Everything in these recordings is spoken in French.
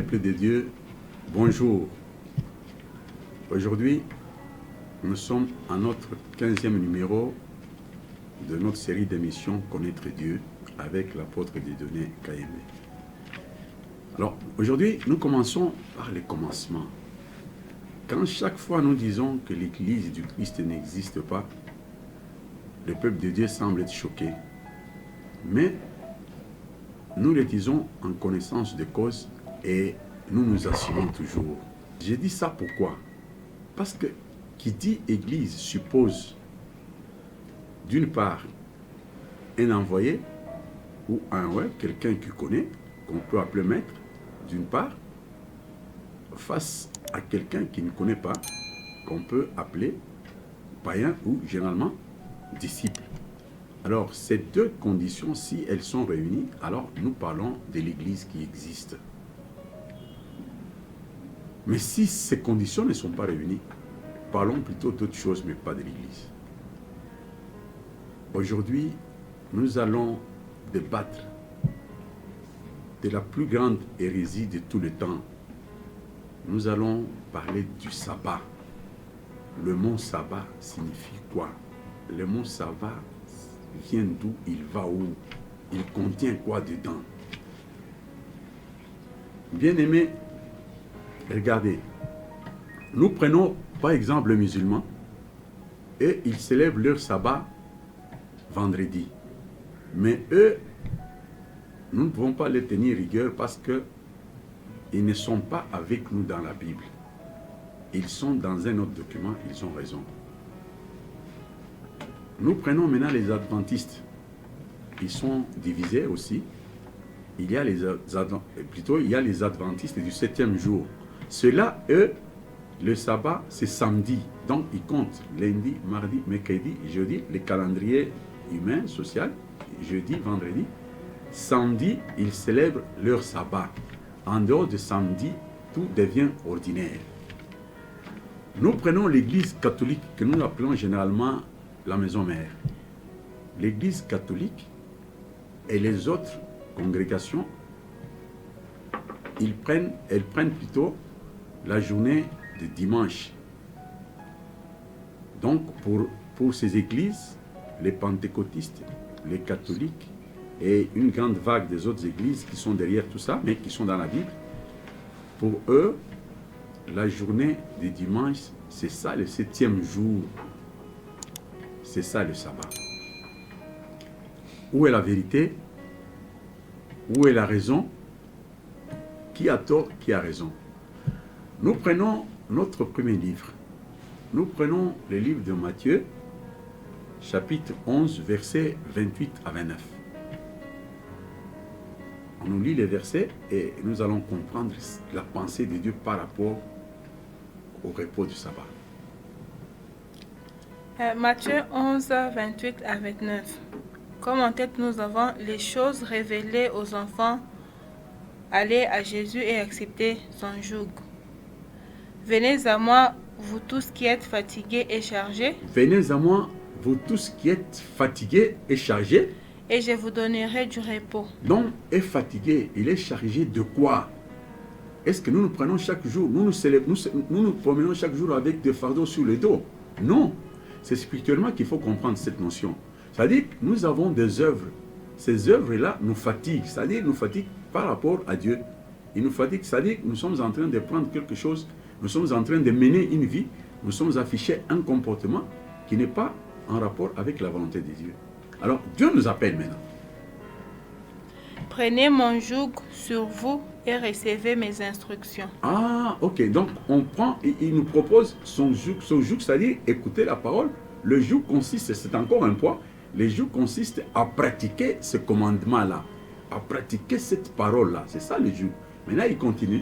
Peuple de Dieu, bonjour. Aujourd'hui, nous sommes à notre 15e numéro de notre série d'émissions Connaître Dieu avec l'apôtre Dieudonné Kayembe. Alors, aujourd'hui, nous commençons par les commencements. Quand chaque fois nous disons que l'Église du Christ n'existe pas, le peuple de Dieu semble être choqué. Mais nous le disons en connaissance de cause et nous nous assumons toujours. J'ai dit ça pourquoi? Parce que qui dit Église suppose d'une part un envoyé ou quelqu'un qui connaît, qu'on peut appeler maître, d'une part, face à quelqu'un qui ne connaît pas, qu'on peut appeler païen ou généralement disciple. Alors, ces deux conditions, si elles sont réunies, alors nous parlons de l'Église qui existe. Mais si ces conditions ne sont pas réunies, parlons plutôt d'autre chose, mais pas de l'Église. Aujourd'hui, nous allons débattre de la plus grande hérésie de tout le temps. Nous allons parler du sabbat. Le mot sabbat signifie quoi? Le mot sabbat vient d'où? Il va où? Il contient quoi dedans? Bien-aimés, regardez. Nous prenons par exemple les musulmans et ils célèbrent leur sabbat vendredi. Mais eux, nous ne pouvons pas les tenir rigueur parce qu'ils ne sont pas avec nous dans la Bible. Ils sont dans un autre document, ils ont raison. Nous prenons maintenant les adventistes. Ils sont divisés aussi. Il y a les adventistes du 7e jour. Ceux-là, eux, le sabbat, c'est samedi. Donc, ils comptent lundi, mardi, mercredi, jeudi, le calendrier humain, social, jeudi, vendredi. Samedi, ils célèbrent leur sabbat. En dehors de samedi, tout devient ordinaire. Nous prenons l'église catholique que nous appelons généralement la maison mère. L'église catholique et les autres congrégations, elles prennent plutôt la journée de dimanche. Donc, pour ces églises, les pentecôtistes, les catholiques et une grande vague des autres églises qui sont derrière tout ça, mais qui sont dans la Bible, pour eux, la journée de dimanche, c'est ça le 7e jour. C'est ça le sabbat. Où est la vérité? Où est la raison? Qui a tort? Qui a raison? Nous prenons notre premier livre. Nous prenons le livre de Matthieu, chapitre 11, versets 28 à 29. On nous lit les versets et nous allons comprendre la pensée de Dieu par rapport au repos du sabbat. Matthieu 11, 28 à 29. Comme en tête nous avons les choses révélées aux enfants, allez à Jésus et acceptez son joug. Venez à moi, vous tous qui êtes fatigués et chargés. Venez à moi, vous tous qui êtes fatigués et chargés. Et je vous donnerai du repos. Donc, est fatigué, il est chargé de quoi? Est-ce que nous nous prenons chaque jour, nous nous promenons chaque jour avec des fardeaux sur le dos? Non. C'est spirituellement qu'il faut comprendre cette notion. C'est-à-dire que nous avons des œuvres. Ces œuvres-là nous fatiguent. C'est-à-dire nous fatiguent par rapport à Dieu. Ils nous fatiguent, c'est-à-dire que nous sommes en train de prendre quelque chose, nous sommes en train de mener une vie, nous sommes affichés un comportement qui n'est pas en rapport avec la volonté de Dieu. Alors, Dieu nous appelle maintenant. Prenez mon joug sur vous et recevez mes instructions. Ah, ok. Donc, on prend et il nous propose son joug. Son joug, c'est-à-dire écouter la parole. Le joug consiste, c'est encore un point, le joug consiste à pratiquer ce commandement-là, à pratiquer cette parole-là. C'est ça le joug. Maintenant, il continue.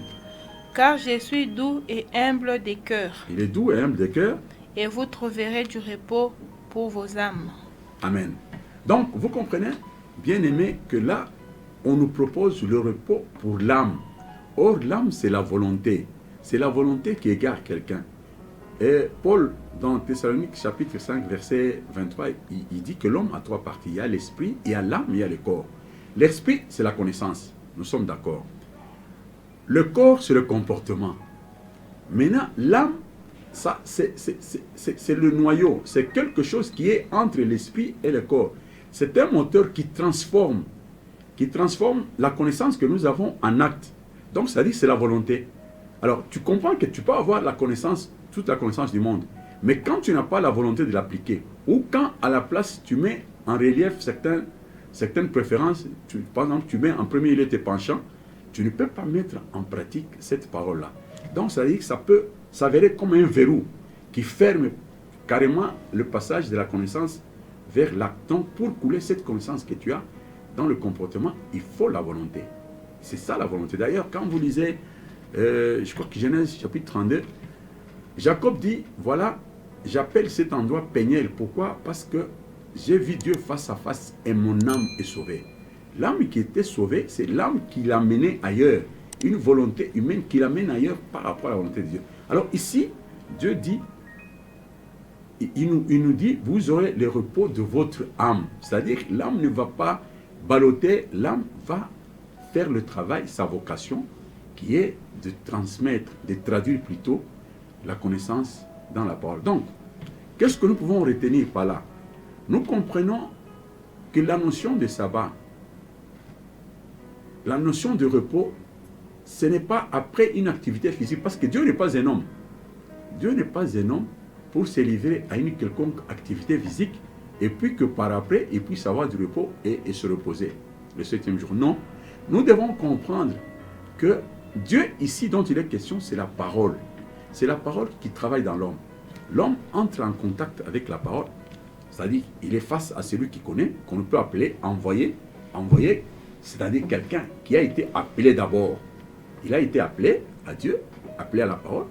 Car je suis doux et humble de cœur. Il est doux et humble de cœur. Et vous trouverez du repos pour vos âmes. Amen. Donc, vous comprenez, bien aimé, que là, on nous propose le repos pour l'âme. Or, l'âme, c'est la volonté. C'est la volonté qui égare quelqu'un. Et Paul, dans Thessaloniques, chapitre 5, verset 23, il dit que l'homme a trois parties. Il y a l'esprit, il y a l'âme, il y a le corps. L'esprit, c'est la connaissance. Nous sommes d'accord. le corps, c'est le comportement. Maintenant, l'âme, ça, c'est le noyau. C'est quelque chose qui est entre l'esprit et le corps. C'est un moteur qui transforme la connaissance que nous avons en acte. Donc, ça dit c'est la volonté. Alors, tu comprends que tu peux avoir la connaissance, toute la connaissance du monde. Mais quand tu n'as pas la volonté de l'appliquer, ou quand à la place tu mets en relief certaines préférences, par exemple, tu mets en premier lieu tes penchants, tu ne peux pas mettre en pratique cette parole-là. Donc, ça dit que ça peut s'avérer comme un verrou qui ferme carrément le passage de la connaissance vers l'acte. Donc, pour couler cette connaissance que tu as dans le comportement, il faut la volonté. C'est ça la volonté. D'ailleurs, quand vous lisez, je crois que Genèse chapitre 32, Jacob dit, voilà, j'appelle cet endroit Péniel. Pourquoi? Parce que j'ai vu Dieu face à face et mon âme est sauvée. L'âme qui était sauvée, c'est l'âme qui l'a mené ailleurs. Une volonté humaine qui l'amène ailleurs par rapport à la volonté de Dieu. Alors ici, Dieu dit, il nous dit, vous aurez le repos de votre âme. C'est-à-dire que l'âme ne va pas balloter, l'âme va faire le travail, sa vocation, qui est de transmettre, de traduire plutôt la connaissance dans la parole. Donc, qu'est-ce que nous pouvons retenir par là? Nous comprenons que la notion de sabbat, la notion de repos, ce n'est pas après une activité physique, parce que Dieu n'est pas un homme. Dieu n'est pas un homme pour se livrer à une quelconque activité physique et puis que par après, il puisse avoir du repos et se reposer le 7e jour. Non, nous devons comprendre que Dieu, ici dont il est question, c'est la parole. C'est la parole qui travaille dans l'homme. L'homme entre en contact avec la parole, c'est-à-dire qu'il est face à celui qui connaît, qu'on peut appeler envoyé, c'est-à-dire quelqu'un qui a été appelé d'abord. Il a été appelé à Dieu, appelé à la parole,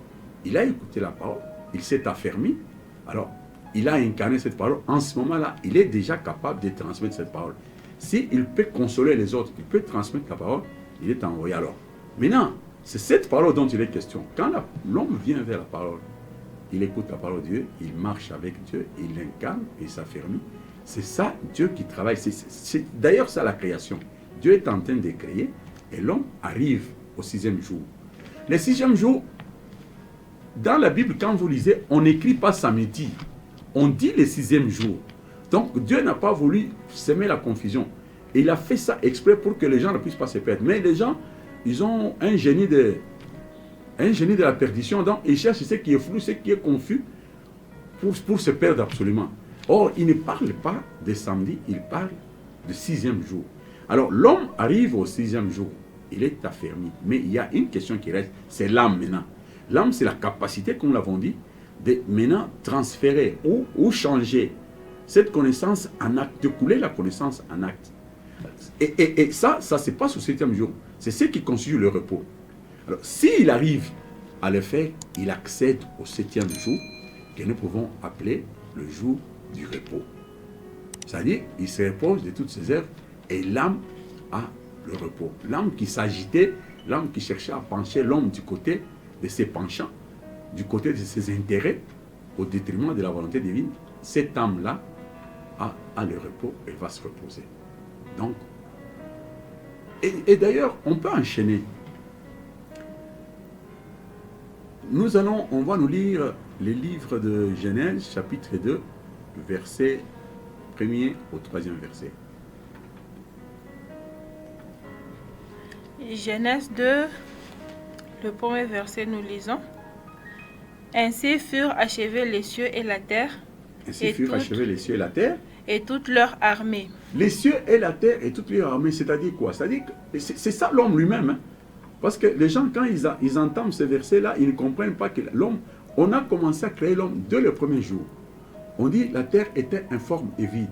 il a écouté la parole, il s'est affermi, alors il a incarné cette parole. En ce moment-là, il est déjà capable de transmettre cette parole. S'il peut consoler les autres, il peut transmettre la parole, il est envoyé alors. Maintenant, c'est cette parole dont il est question. Quand l'homme vient vers la parole, il écoute la parole de Dieu, il marche avec Dieu, il l'incarne, il s'affermit. C'est ça Dieu qui travaille. C'est d'ailleurs ça la création. Dieu est en train de créer et l'homme arrive au 6e jour. Le 6e jour, dans la Bible, quand vous lisez, on n'écrit pas samedi. On dit le 6e jour. Donc Dieu n'a pas voulu semer la confusion. Et il a fait ça exprès pour que les gens ne puissent pas se perdre. Mais les gens, ils ont un génie de la perdition. Donc ils cherchent ce qui est flou, ce qui est confus pour se perdre absolument. Or, il ne parle pas de samedi, il parle de 6e jour. Alors l'homme arrive au 6e jour. Il est affermi. Mais il y a une question qui reste, c'est l'âme maintenant. L'âme, c'est la capacité, comme nous l'avons dit, de maintenant transférer ou changer cette connaissance en acte, de couler la connaissance en acte. Et ça se passe au 7e jour. C'est ce qui constitue le repos. Alors, s'il arrive à le faire, il accède au 7e jour, que nous pouvons appeler le jour du repos. C'est-à-dire, il se repose de toutes ses œuvres et l'âme a le repos. L'âme qui s'agitait, l'âme qui cherchait à pencher l'homme du côté de ses penchants, du côté de ses intérêts, au détriment de la volonté divine, cette âme-là a le repos et va se reposer. Donc, et d'ailleurs, on peut enchaîner. On va nous lire les livres de Genèse, chapitre 2, verset 1er au 3e verset. Genèse 2, le premier verset, nous lisons. Ainsi furent achevés les cieux et la terre. Ainsi furent achevés les cieux et la terre. Et toute leur armée. Les cieux et la terre et toute leur armée, c'est-à-dire quoi? C'est-à-dire que c'est ça l'homme lui-même. Hein? Parce que les gens, quand ils entendent ce verset-là, ils ne comprennent pas que l'homme, on a commencé à créer l'homme dès le premier jour. On dit la terre était informe et vide.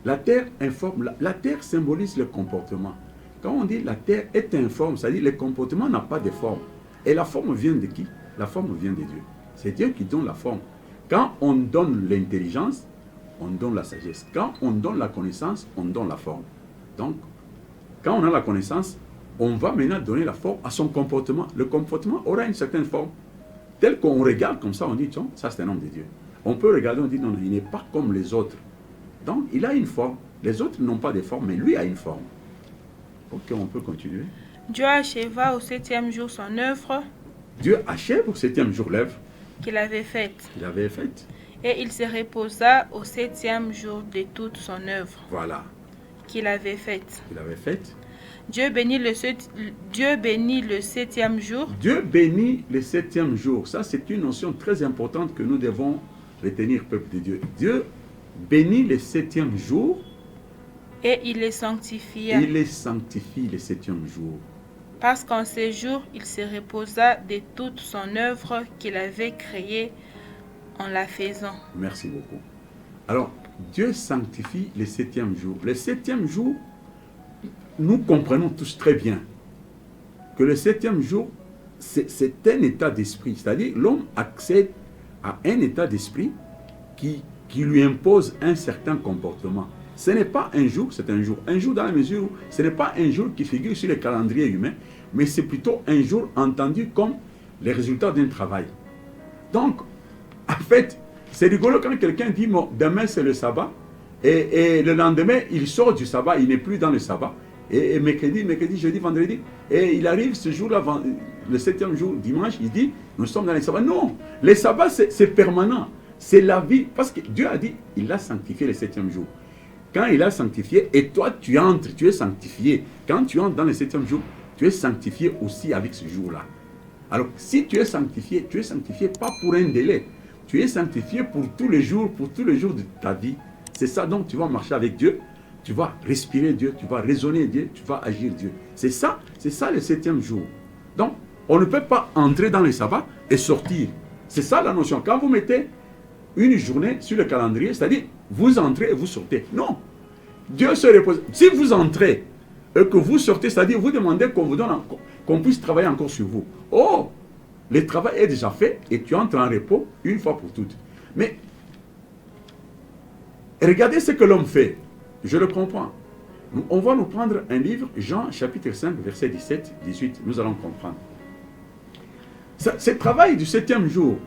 La terre informe, la terre symbolise le comportement. Quand on dit la terre est informe, c'est-à-dire le comportement n'a pas de forme. Et la forme vient de qui? La forme vient de Dieu. C'est Dieu qui donne la forme. Quand on donne l'intelligence, on donne la sagesse. Quand on donne la connaissance, on donne la forme. Donc, quand on a la connaissance, on va maintenant donner la forme à son comportement. Le comportement aura une certaine forme. Tel qu'on regarde comme ça, on dit, tiens, ça c'est un homme de Dieu. On peut regarder, on dit, non, il n'est pas comme les autres. Donc, il a une forme. Les autres n'ont pas de forme, mais lui a une forme. Ok, on peut continuer. Dieu acheva au 7e jour son œuvre Dieu achève au 7e jour l'œuvre qu'il avait faite. qu'il avait faite. Et il se reposa au 7e jour de toute son œuvre Voilà, qu'il avait faite. qu'il avait faite. Dieu bénit le 7e jour Dieu bénit le 7e jour. Ça, c'est une notion très importante que nous devons retenir, peuple de Dieu. Dieu bénit le 7e jour. et il les sanctifia. Il les sanctifie le 7e jour. Parce qu'en ce jour, il se reposa de toute son œuvre qu'il avait créée en la faisant. Merci beaucoup. Alors, Dieu sanctifie le 7e jour. Le 7e jour, nous comprenons tous très bien que le 7e jour, c'est un état d'esprit. C'est-à-dire, l'homme accède à un état d'esprit qui lui impose un certain comportement. Ce n'est pas un jour, c'est un jour. Un jour dans la mesure où ce n'est pas un jour qui figure sur le calendrier humain, mais c'est plutôt un jour entendu comme le résultat d'un travail. Donc, en fait, c'est rigolo quand quelqu'un dit bon, demain c'est le sabbat, et le lendemain il sort du sabbat, il n'est plus dans le sabbat, et mercredi, jeudi, vendredi, et il arrive ce jour-là, le 7e jour, dimanche, il dit nous sommes dans le sabbat. Non, le sabbat c'est permanent, c'est la vie, parce que Dieu a dit il a sanctifié le 7e jour. Quand il a sanctifié, et toi tu entres, tu es sanctifié. Quand tu entres dans le 7e jour, tu es sanctifié aussi avec ce jour-là. Alors, si tu es sanctifié pas pour un délai. Tu es sanctifié pour tous les jours de ta vie. C'est ça, donc tu vas marcher avec Dieu, tu vas respirer Dieu, tu vas raisonner Dieu, tu vas agir Dieu. C'est ça le 7e jour. Donc, on ne peut pas entrer dans le sabbat et sortir. C'est ça la notion. Quand vous mettez une journée sur le calendrier, c'est-à-dire, vous entrez et vous sortez. Non. Dieu se repose. Si vous entrez et que vous sortez, c'est-à-dire, vous demandez qu'on vous donne encore, qu'on puisse travailler encore sur vous. Oh, le travail est déjà fait et tu entres en repos une fois pour toutes. Mais regardez ce que l'homme fait. Je le comprends. On va nous prendre un livre, Jean chapitre 5, verset 17, 18. Nous allons comprendre. Ce travail du 7e jour,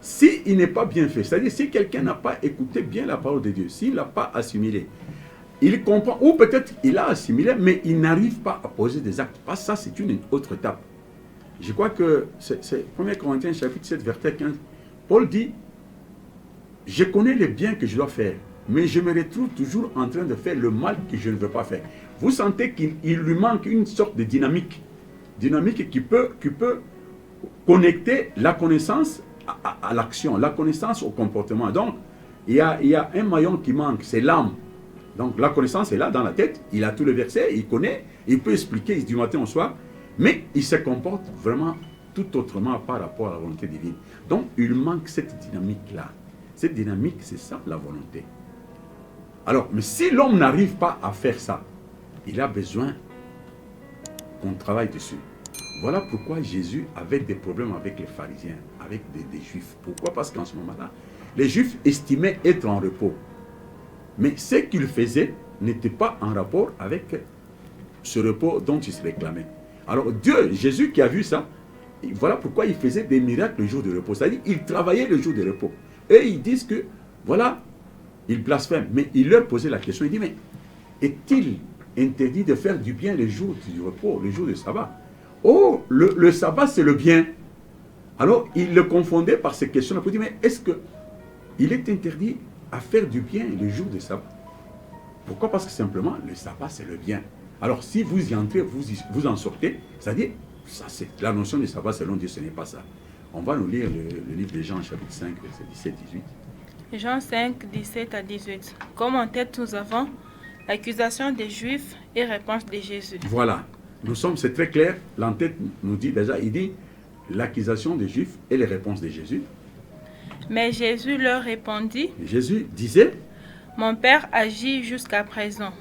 s'il n'est pas bien fait, c'est-à-dire si quelqu'un n'a pas écouté bien la parole de Dieu, s'il n'a pas assimilé, il comprend, ou peut-être il a assimilé, mais il n'arrive pas à poser des actes. Pas ça, c'est une autre étape. Je crois que c'est 1 Corinthiens chapitre 7, verset 15. Paul dit, je connais les biens que je dois faire, mais je me retrouve toujours en train de faire le mal que je ne veux pas faire. Vous sentez qu'il lui manque une sorte de dynamique. Dynamique qui peut connecter la connaissance à l'action, la connaissance au comportement. Donc, il y a un maillon qui manque, c'est l'âme. Donc, la connaissance est là dans la tête, il a tous les versets, il connaît, il peut expliquer du matin au soir, mais il se comporte vraiment tout autrement par rapport à la volonté divine. Donc, il manque cette dynamique-là. Cette dynamique, c'est ça, la volonté. Alors, mais si l'homme n'arrive pas à faire ça, il a besoin qu'on travaille dessus. Voilà pourquoi Jésus avait des problèmes avec les pharisiens, avec des juifs. Pourquoi? Parce qu'en ce moment-là, les juifs estimaient être en repos. Mais ce qu'ils faisaient n'était pas en rapport avec ce repos dont ils se réclamaient. Alors Dieu, Jésus qui a vu ça, voilà pourquoi il faisait des miracles le jour de repos. C'est-à-dire qu'il travaillait le jour de repos. Et ils disent que, voilà, ils blasphèment. Mais il leur posait la question, il dit, mais est-il interdit de faire du bien le jour du repos, le jour du sabbat? Oh, le sabbat c'est le bien. Alors il le confondait par ces questions-là pour dire, mais est-ce qu'il est interdit à faire du bien le jour du sabbat? Pourquoi? Parce que simplement, le sabbat c'est le bien. Alors si vous y entrez, vous en sortez, c'est-à-dire, ça c'est la notion du sabbat selon Dieu, ce n'est pas ça. On va nous lire le livre de Jean, chapitre 5, verset 17, 18. Jean 5, 17 à 18. Comme en tête nous avons l'accusation des Juifs et réponse de Jésus. Voilà, c'est très clair, l'entête nous dit déjà, il dit l'accusation des Juifs et les réponses de Jésus. Mais Jésus leur répondit, Jésus disait, mon Père agit jusqu'à présent.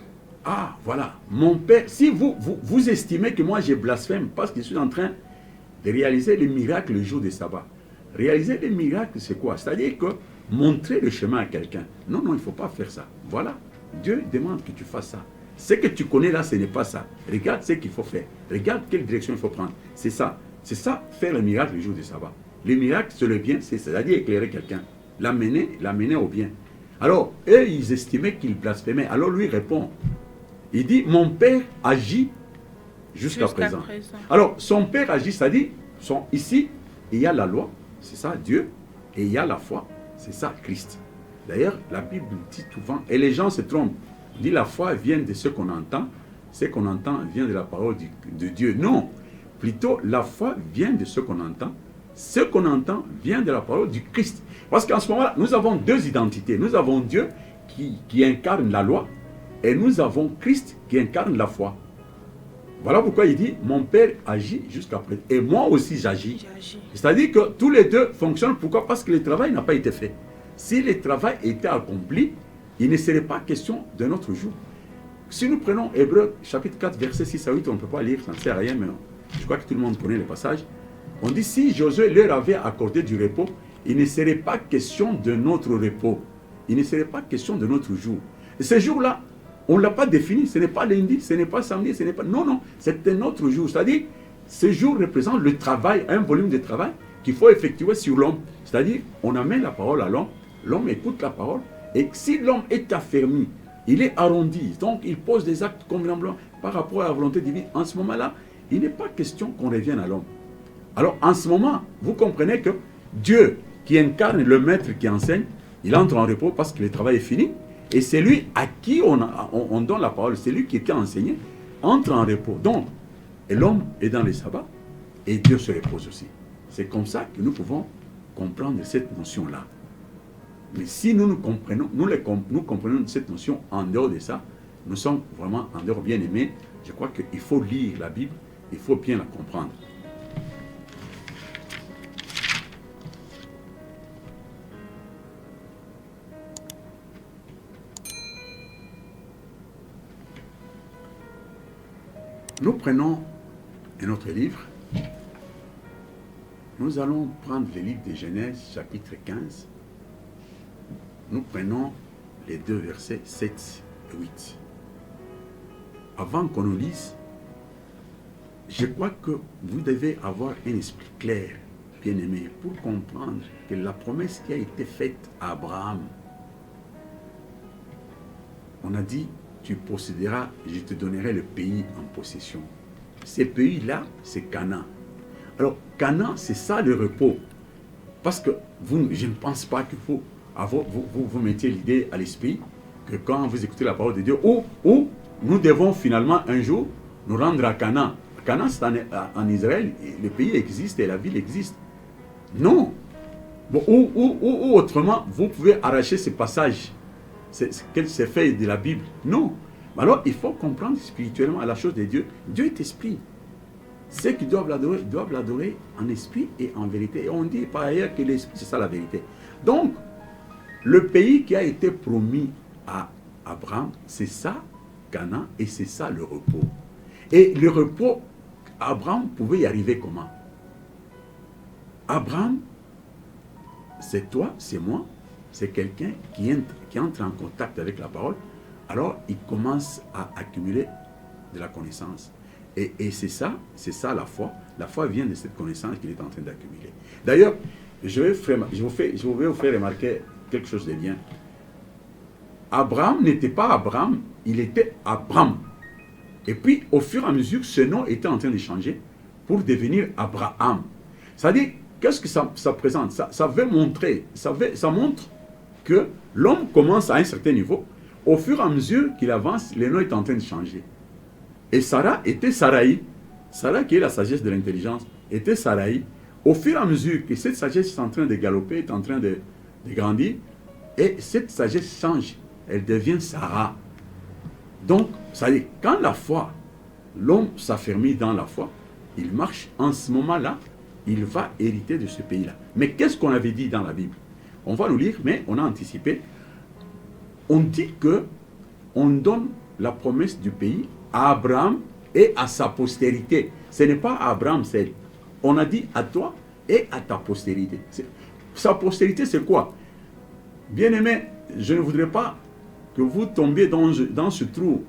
Ah, voilà, mon Père, si vous estimez que moi j'ai blasphème parce que je suis en train de réaliser les miracles le jour du sabbat. Réaliser les miracles, c'est quoi? C'est-à-dire que montrer le chemin à quelqu'un. Non, il ne faut pas faire ça. Voilà, Dieu demande que tu fasses ça. Ce que tu connais là, ce n'est pas ça. Regarde ce qu'il faut faire. Regarde quelle direction il faut prendre. C'est ça. C'est ça, faire le miracle le jour du sabbat. Le miracle, c'est le bien, c'est-à-dire éclairer quelqu'un. L'amener au bien. Alors, eux, ils estimaient qu'il blasphémait. Alors lui répond. Il dit, mon Père agit jusqu'à présent. Alors, son Père agit, c'est-à-dire, ici, il y a la loi, c'est ça, Dieu, et il y a la foi, c'est ça, Christ. D'ailleurs, la Bible dit souvent, et les gens se trompent, on dit la foi vient de ce qu'on entend vient de la parole de Dieu. Non, plutôt la foi vient de ce qu'on entend vient de la parole du Christ. Parce qu'en ce moment-là, nous avons deux identités. Nous avons Dieu qui incarne la loi, et nous avons Christ qui incarne la foi. Voilà pourquoi il dit, mon Père agit jusqu'à présent, et moi aussi j'agis. C'est-à-dire que tous les deux fonctionnent. Pourquoi? Parce que le travail n'a pas été fait. Si le travail était accompli, il ne serait pas question d'un autre jour. Si nous prenons Hébreux chapitre 4, verset 6 à 8, on ne peut pas lire, ça ne sert à rien, mais je crois que tout le monde connaît le passage. On dit, si Josué leur avait accordé du repos, il ne serait pas question de notre repos. Il ne serait pas question de notre jour. Et ce jour-là, on ne l'a pas défini. Ce n'est pas lundi, ce n'est pas samedi, ce n'est pas... Non, non, c'est un autre jour. C'est-à-dire, ce jour représente le travail, un volume de travail qu'il faut effectuer sur l'homme. C'est-à-dire, on amène la parole à l'homme, l'homme écoute la parole, et si l'homme est affermi, il est arrondi, donc il pose des actes convenables par rapport à la volonté divine. En ce moment-là, il n'est pas question qu'on revienne à l'homme. Alors, en ce moment, vous comprenez que Dieu, qui incarne le maître qui enseigne, il entre en repos parce que le travail est fini. Et c'est lui à qui on donne la parole, c'est lui qui était enseigné, entre en repos. Donc, l'homme est dans les sabbats et Dieu se repose aussi. C'est comme ça que nous pouvons comprendre cette notion-là. Mais si nous comprenons cette notion en dehors de ça, nous sommes vraiment en dehors bien aimés. Je crois qu'il faut lire la Bible, il faut bien la comprendre. Nous prenons un autre livre. Nous allons prendre le livre de Genèse, chapitre 15. Nous prenons les deux versets 7 et 8. Avant qu'on nous lise, je crois que vous devez avoir un esprit clair, bien-aimé, pour comprendre que la promesse qui a été faite à Abraham, on a dit, tu posséderas, je te donnerai le pays en possession. Ce pays-là, c'est Canaan. Alors, Canaan, c'est ça le repos. Parce que je ne pense pas que vous mettiez l'idée à l'esprit que quand vous écoutez la parole de Dieu, où nous devons finalement un jour nous rendre à Canaan. Canaan, c'est en Israël, le pays existe et la ville existe. Non. Bon, ou autrement, vous pouvez arracher ces passages. C'est fait de la Bible. Non. Alors, il faut comprendre spirituellement la chose de Dieu. Dieu est esprit. Ceux qui doivent l'adorer en esprit et en vérité. Et on dit par ailleurs que l'esprit, c'est ça la vérité. Donc, le pays qui a été promis à Abraham, c'est ça, Canaan, et c'est ça le repos. Et le repos, Abraham pouvait y arriver comment? Abraham, c'est toi, c'est moi, c'est quelqu'un qui entre en contact avec la parole, alors il commence à accumuler de la connaissance. Et c'est ça la foi. La foi vient de cette connaissance qu'il est en train d'accumuler. D'ailleurs, je vais vous faire remarquer quelque chose de bien. Abraham n'était pas Abraham, il était Abram. Et puis, au fur et à mesure, ce nom était en train de changer pour devenir Abraham. C'est-à-dire, qu'est-ce que ça présente? Ça veut montrer, ça montre que l'homme commence à un certain niveau. Au fur et à mesure qu'il avance, le nom est en train de changer. Et Sarah était Saraï. Sarah, qui est la sagesse de l'intelligence, était Saraï. Au fur et à mesure que cette sagesse est en train de galoper, est en train de grandir, et cette sagesse change, elle devient Sarah. Donc, ça dit, quand la foi, l'homme s'affermit dans la foi, il marche, en ce moment-là, il va hériter de ce pays-là. Mais qu'est-ce qu'on avait dit dans la Bible? On va nous lire, mais on a anticipé. On dit que on donne la promesse du pays à Abraham et à sa postérité. Ce n'est pas à Abraham seul. On a dit à toi et à ta postérité. Sa postérité, c'est quoi? Bien-aimé, je ne voudrais pas que vous tombiez dans ce trou,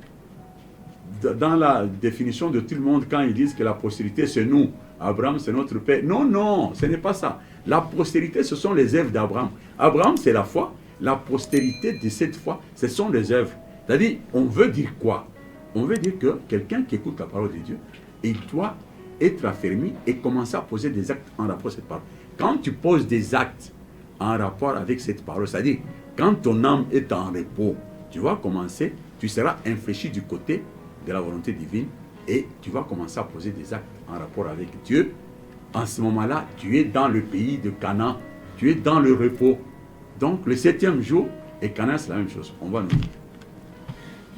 dans la définition de tout le monde, quand ils disent que la postérité, c'est nous. Abraham, c'est notre père. Non, non, ce n'est pas ça. La postérité, ce sont les œuvres d'Abraham. Abraham, c'est la foi. La postérité de cette foi, ce sont les œuvres. C'est-à-dire, on veut dire quoi? On veut dire que quelqu'un qui écoute la parole de Dieu, il doit être affermi et commencer à poser des actes en rapport avec cette parole. Quand tu poses des actes en rapport avec cette parole, c'est-à-dire quand ton âme est en repos, tu vas commencer, tu seras infléchi du côté de la volonté divine et tu vas commencer à poser des actes en rapport avec Dieu. En ce moment-là, tu es dans le pays de Canaan, tu es dans le repos. Donc le 7e jour et Canaan, c'est la même chose. On va nous dire.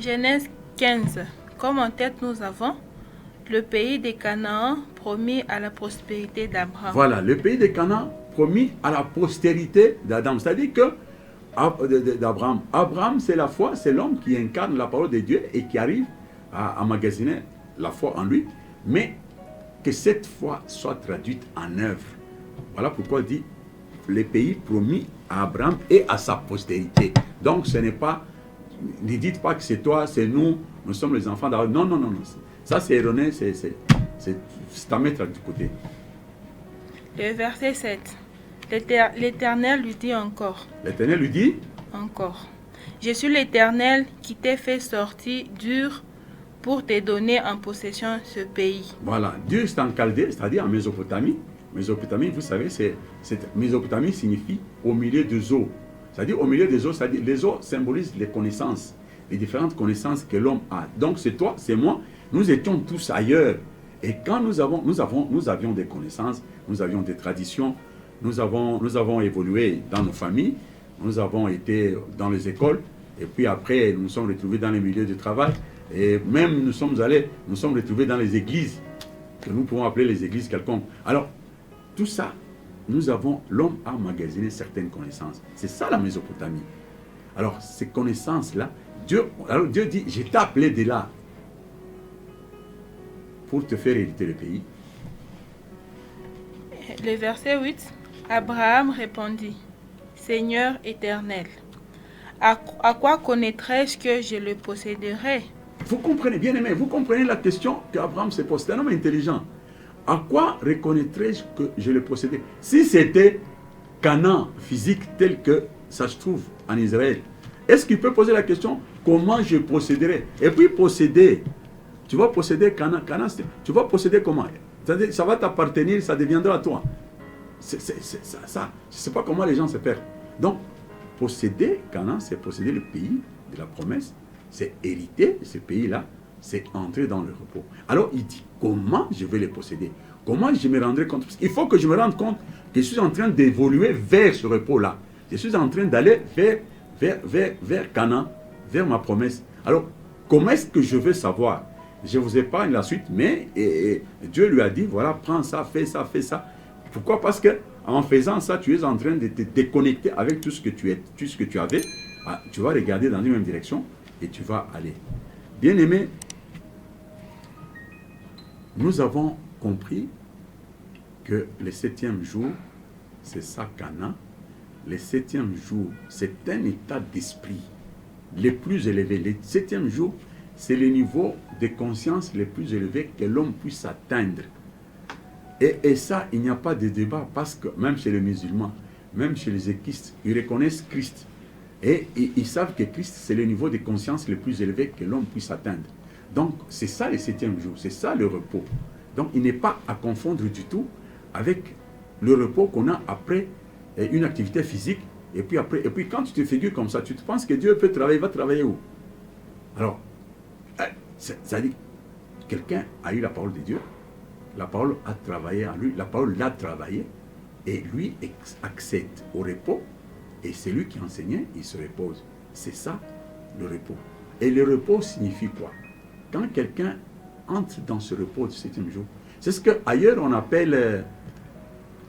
Genèse 15. Comme en tête nous avons le pays des Canaan promis à la prospérité d'Abraham. Voilà, le pays de Canaan promis à la postérité d'Adam. C'est-à-dire que d'Abraham. Abraham, c'est la foi, c'est l'homme qui incarne la parole de Dieu et qui arrive à emmagasiner la foi en lui. Mais que cette foi soit traduite en œuvre. Voilà pourquoi il dit les pays promis à Abraham et à sa postérité. Donc ce n'est pas, ne dites pas que c'est toi, c'est nous, nous sommes les enfants d'Abraham. Non, non, non, non. Ça c'est erroné, c'est à mettre du côté. Le verset 7. L'Éternel lui dit encore. L'Éternel lui dit encore. Je suis l'Éternel qui t'ai fait sortir d'Ur pour te donner en possession ce pays. Voilà, Dieu c'est en Chaldée, c'est-à-dire en Mésopotamie. Mésopotamie, vous savez, Mésopotamie signifie au milieu des eaux. C'est-à-dire au milieu des eaux, c'est-à-dire les eaux symbolisent les connaissances, les différentes connaissances que l'homme a. Donc c'est toi, c'est moi, nous étions tous ailleurs. Et quand nous avions des connaissances, nous avions des traditions, nous avons évolué dans nos familles, nous avons été dans les écoles, et puis après nous nous sommes retrouvés dans les milieux de travail, et même nous sommes retrouvés dans les églises, que nous pouvons appeler les églises quelconques. Alors, tout ça, l'homme a emmagasiné certaines connaissances. C'est ça la Mésopotamie. Alors, ces connaissances-là, Dieu dit, je t'ai appelé de là pour te faire hériter le pays. Le verset 8, Abraham répondit, Seigneur éternel, à quoi connaîtrai-je que je le posséderai? Vous comprenez, bien aimé, vous comprenez la question qu'Abraham s'est posée. C'est un homme intelligent. À quoi reconnaîtrai-je que je le possédais? Si c'était Canaan physique tel que ça se trouve en Israël, est-ce qu'il peut poser la question comment je posséderai? Et puis posséder, tu vas posséder Canaan, tu vas posséder comment? C'est-à-dire, ça va t'appartenir, ça deviendra à toi. Ça, je ne sais pas comment les gens se perdent. Donc, posséder Canaan, c'est posséder le pays de la promesse, c'est hériter de ce pays-là, c'est entrer dans le repos. Alors, il dit, comment je vais les posséder? Comment je me rendrai compte? Parce qu'il faut que je me rende compte que je suis en train d'évoluer vers ce repos-là. Je suis en train d'aller vers Canaan, vers ma promesse. Alors, comment est-ce que je vais savoir? Je vous épargne la suite, mais Dieu lui a dit, voilà, prends ça, fais ça, fais ça. Pourquoi? Parce que en faisant ça, tu es en train de te déconnecter avec tout ce que tu avais. Ah, tu vas regarder dans une même direction et tu vas aller. Bien aimé, nous avons compris que le 7e jour, c'est ça Canaan. Le 7e jour, c'est un état d'esprit le plus élevé. Le 7e jour, c'est le niveau de conscience le plus élevé que l'homme puisse atteindre. Et ça, il n'y a pas de débat parce que même chez les musulmans, même chez les équistes, ils reconnaissent Christ. Et ils savent que Christ, c'est le niveau de conscience le plus élevé que l'homme puisse atteindre. Donc, c'est ça le 7e jour, c'est ça le repos. Donc, il n'est pas à confondre du tout avec le repos qu'on a après une activité physique. Et puis quand tu te figures comme ça, tu te penses que Dieu peut travailler, il va travailler où? Alors, ça dit, quelqu'un a eu la parole de Dieu, la parole a travaillé en lui, la parole l'a travaillé, et lui accède au repos, et c'est lui qui enseignait, il se repose. C'est ça, le repos. Et le repos signifie quoi? Quand quelqu'un entre dans ce repos du 7e jour, c'est ce qu'ailleurs on appelle,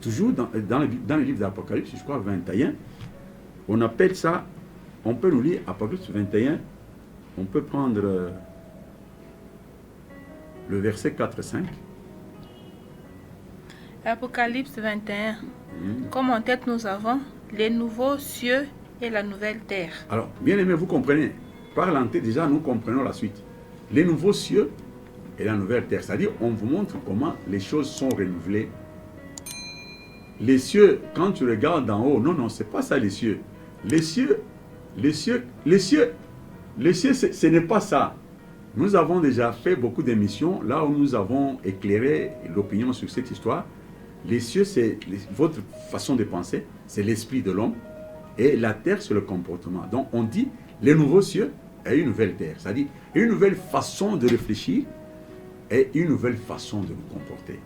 toujours dans le livre d'Apocalypse, je crois 21, on appelle ça, on peut nous lire Apocalypse 21, on peut prendre le verset 4-5. Apocalypse 21. Comme en tête nous avons les nouveaux cieux et la nouvelle terre. Alors, bien aimé, vous comprenez, par l'entrée déjà, nous comprenons la suite. Les nouveaux cieux et la nouvelle terre, c'est-à-dire, on vous montre comment les choses sont renouvelées. Les cieux, quand tu regardes d'en haut, non, c'est pas ça les cieux. Les cieux, ce n'est pas ça. Nous avons déjà fait beaucoup d'émissions là où nous avons éclairé l'opinion sur cette histoire. Les cieux, c'est votre façon de penser, c'est l'esprit de l'homme. Et la terre, c'est le comportement. Donc on dit les nouveaux cieux et une nouvelle terre. C'est-à-dire une nouvelle façon de réfléchir et une nouvelle façon de nous comporter.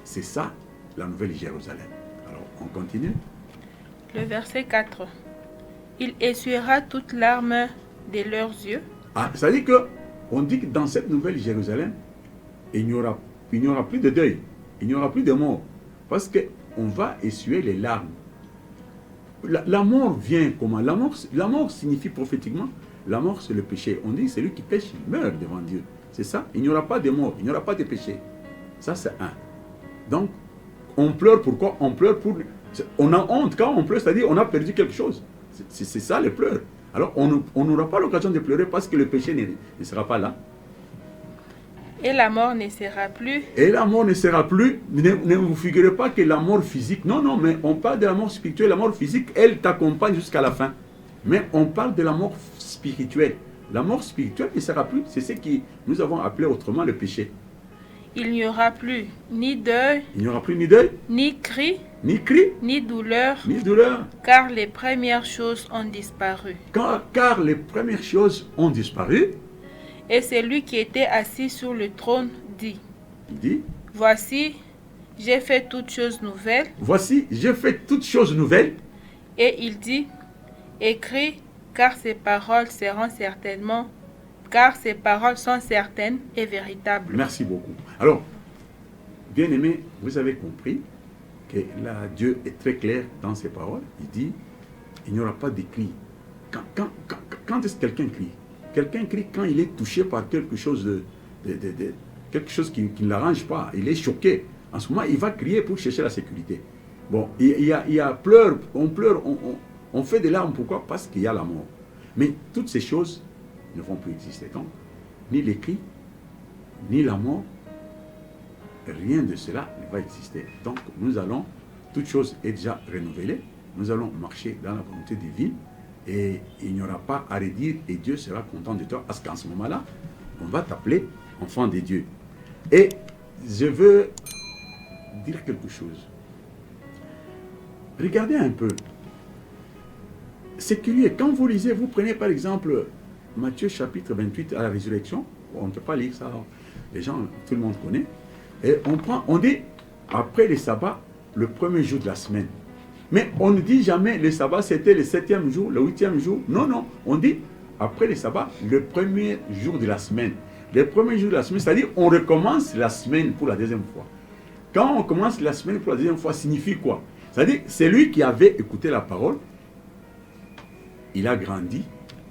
C'est ça, la nouvelle Jérusalem. Alors, on continue. Le verset 4. Il essuiera toute larme de leurs yeux. Ah, c'est-à-dire que on dit que dans cette nouvelle Jérusalem, il n'y aura plus de deuil, il n'y aura plus de mort, parce qu'on va essuyer les larmes. La mort vient comment? La mort signifie prophétiquement, la mort c'est le péché. On dit celui qui pêche, il meurt devant Dieu. C'est ça, il n'y aura pas de mort, il n'y aura pas de péché. Ça c'est un. Donc, on pleure pourquoi? On pleure pour... On a honte quand on pleure, c'est-à-dire on a perdu quelque chose. C'est ça les pleurs. Alors, on n'aura pas l'occasion de pleurer parce que le péché ne sera pas là. Et la mort ne sera plus. Et la mort ne sera plus. Ne vous figurez pas que la mort physique. Non, non, mais on parle de la mort spirituelle. La mort physique, elle t'accompagne jusqu'à la fin. Mais on parle de la mort spirituelle. La mort spirituelle ne sera plus. C'est ce que nous avons appelé autrement le péché. Il n'y aura plus ni deuil. Il n'y aura plus ni deuil. Ni cri. Ni cri. Ni douleur. Ni douleur. Car les premières choses ont disparu. Car les premières choses ont disparu. Et celui qui était assis sur le trône dit. Il dit. Voici, j'ai fait toutes choses nouvelles. Voici, j'ai fait toutes choses nouvelles. Et il dit. Écris, car ces paroles seront certainement. Car ces paroles sont certaines et véritables. Merci beaucoup. Alors, bien aimé, vous avez compris que là, Dieu est très clair dans ses paroles. Il dit, il n'y aura pas de cri. Quand est-ce que quelqu'un crie? Quelqu'un crie quand il est touché par quelque chose quelque chose qui ne l'arrange pas. Il est choqué. En ce moment, il va crier pour chercher la sécurité. Bon, il y a pleure, on fait des larmes. Pourquoi? Parce qu'il y a la mort. Mais toutes ces choses ne vont plus exister. Donc, ni les cris, ni la mort, rien de cela ne va exister. Donc, nous allons, toute chose est déjà renouvelée, nous allons marcher dans la volonté divine et il n'y aura pas à redire et Dieu sera content de toi parce qu'en ce moment-là, on va t'appeler enfant de Dieu. Et je veux dire quelque chose. Regardez un peu. C'est curieux. Quand vous lisez, vous prenez par exemple Matthieu chapitre 28 à la résurrection. On ne peut pas lire ça. Les gens, tout le monde connaît. Et on dit, après le sabbat, le premier jour de la semaine. Mais on ne dit jamais le sabbat, c'était le 7e jour, le 8e jour. Non, non. On dit, après le sabbat, le premier jour de la semaine. Le premier jour de la semaine, c'est-à-dire on recommence la semaine pour la deuxième fois. Quand on commence la semaine pour la deuxième fois, signifie quoi? C'est-à-dire, c'est lui qui avait écouté la parole. Il a grandi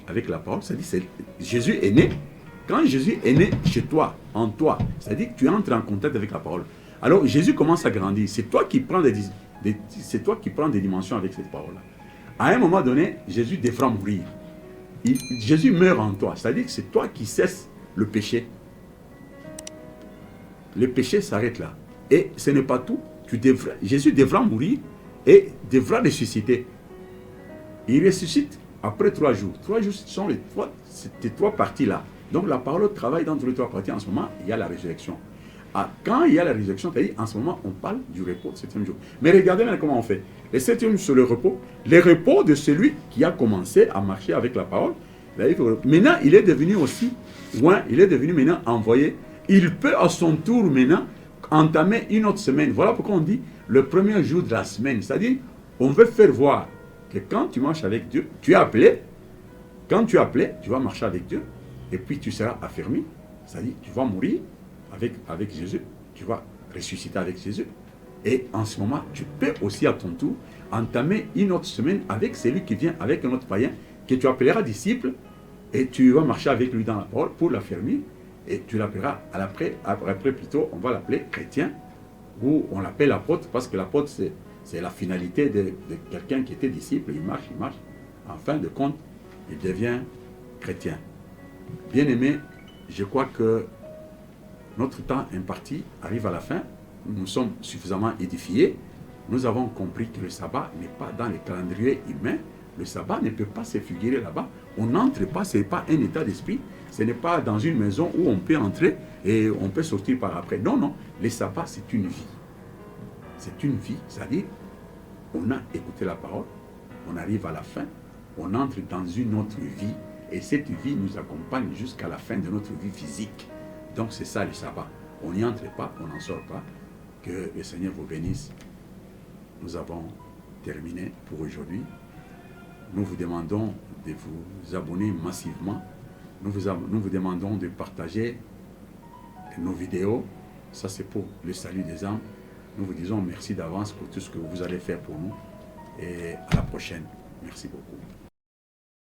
avec la parole. C'est-à-dire, Jésus est né. Quand Jésus est né chez toi, en toi, c'est-à-dire que tu entres en contact avec la parole. Alors Jésus commence à grandir. C'est toi qui prends des dimensions avec cette parole-là. À un moment donné, Jésus devra mourir. Jésus meurt en toi. C'est-à-dire que c'est toi qui cesses le péché. Le péché s'arrête là. Et ce n'est pas tout. Jésus devra mourir et devra ressusciter. Il ressuscite après 3 jours. 3 jours, ce sont ces 3 parties-là. Donc la parole travaille dans toutes les 3 parties. En ce moment, il y a la résurrection. Quand il y a la résurrection, c'est-à-dire en ce moment, on parle du repos, 7e jour. Mais regardez maintenant comment on fait. Le 7e jour, c'est le repos. Le repos de celui qui a commencé à marcher avec la parole. Maintenant, il est devenu aussi, il est devenu maintenant envoyé. Il peut à son tour maintenant entamer une autre semaine. Voilà pourquoi on dit le premier jour de la semaine. C'est-à-dire, on veut faire voir que quand tu marches avec Dieu, tu es appelé. Quand tu es appelé, tu vas marcher avec Dieu. Et puis tu seras affermi. C'est-à-dire, tu vas mourir avec Jésus. Tu vas ressusciter avec Jésus. Et en ce moment, tu peux aussi à ton tour entamer une autre semaine avec celui qui vient avec un autre païen que tu appelleras disciple. Et tu vas marcher avec lui dans la parole pour l'affermir. Et tu l'appelleras après plutôt, on va l'appeler chrétien. Ou on l'appelle apôtre parce que l'apôtre, c'est la finalité de quelqu'un qui était disciple. Il marche. En fin de compte, il devient chrétien. Bien aimé, je crois que notre temps imparti arrive à la fin. Nous sommes suffisamment édifiés. Nous avons compris que le sabbat n'est pas dans le calendrier humain. Le sabbat ne peut pas se figurer là-bas. On n'entre pas, ce n'est pas un état d'esprit. Ce n'est pas dans une maison où on peut entrer et on peut sortir par après. Non, non. Le sabbat, c'est une vie. C'est une vie, c'est-à-dire, on a écouté la parole, on arrive à la fin, on entre dans une autre vie, et cette vie nous accompagne jusqu'à la fin de notre vie physique. Donc c'est ça le sabbat. On n'y entre pas, on n'en sort pas. Que le Seigneur vous bénisse. Nous avons terminé pour aujourd'hui. Nous vous demandons de vous abonner massivement. Nous vous demandons de partager nos vidéos. Ça, c'est pour le salut des âmes. Nous vous disons merci d'avance pour tout ce que vous allez faire pour nous. Et à la prochaine. Merci beaucoup.